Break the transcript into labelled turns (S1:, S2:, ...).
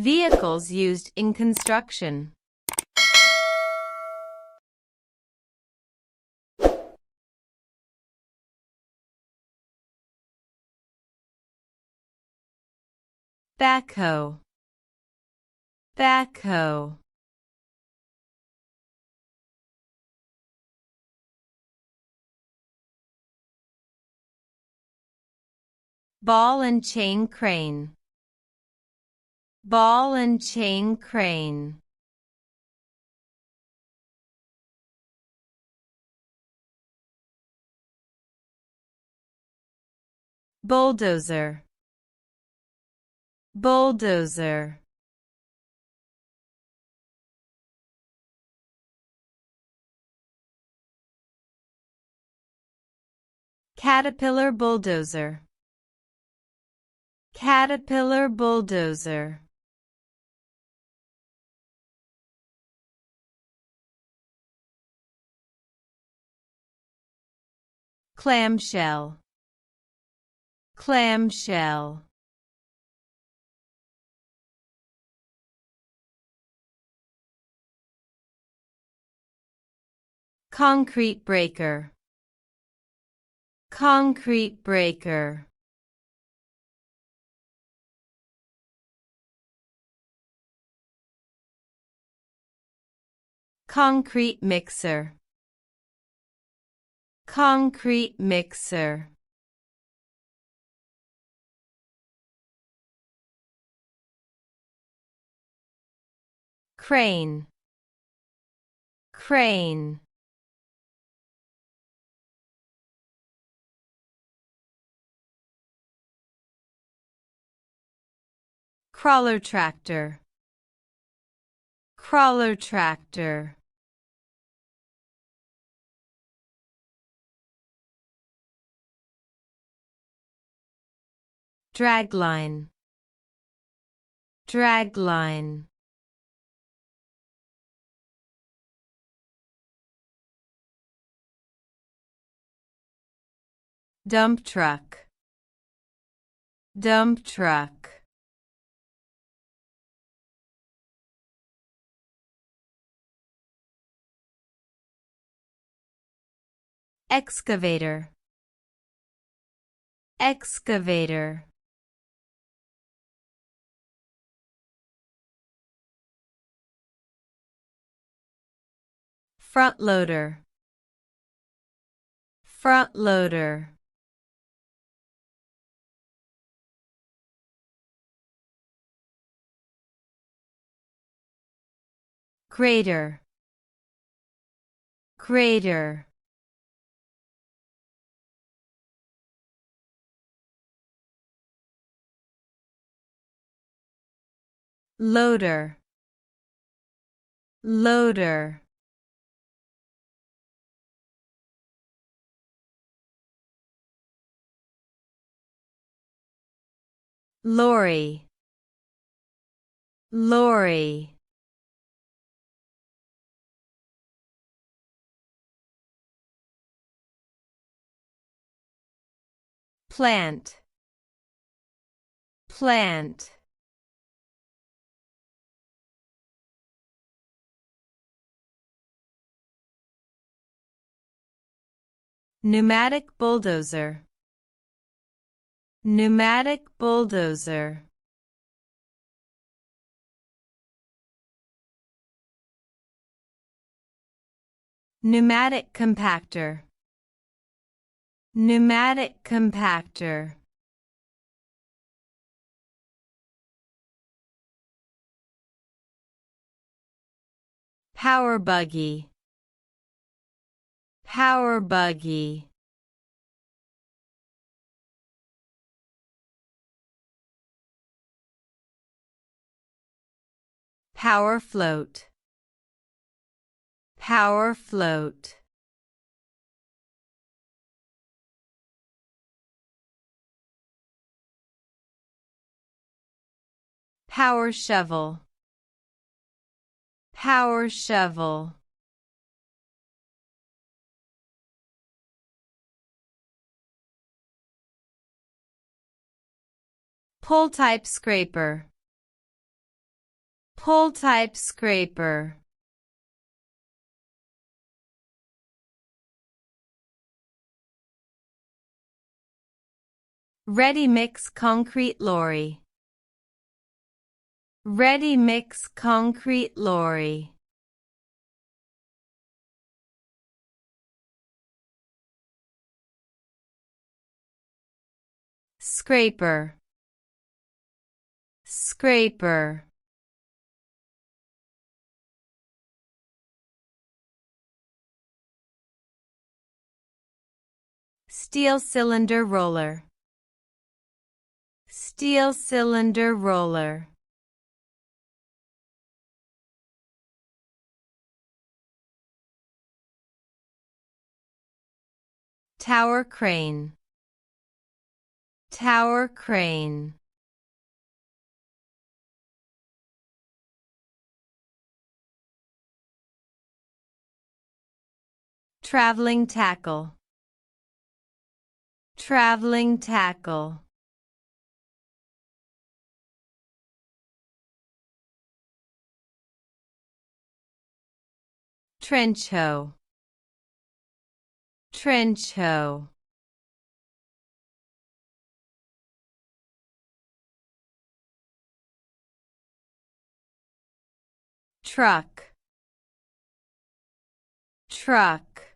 S1: Vehicles used in construction. Backhoe. Backhoe. Ball and chain crane. Ball and chain crane. Bulldozer. Bulldozer. Caterpillar bulldozer. Caterpillar bulldozer. Clamshell. Clamshell. Concrete breaker. Concrete breaker. Concrete mixer. Concrete mixer. Crane. Crane. Crawler tractor. Crawler tractor. Dragline. Dragline. Dump truck. Dump truck. Excavator. Excavator. Front loader. Front loader. Grader. Grader. Loader. Loader. Lorry. Lorry. Plant. Plant. Pneumatic bulldozer. Pneumatic bulldozer. Pneumatic compactor. Pneumatic compactor. Power buggy. Power buggy. Power float. Power float. Power shovel. Power shovel. Pull-type scraper. Pull-type scraper. Ready-mix concrete lorry. Ready-mix concrete lorry. Scraper. Scraper. Steel cylinder roller. Steel cylinder roller. Tower crane. Tower crane. Traveling tackle. Traveling tackle. Trench hoe. Trench hoe. Truck. Truck.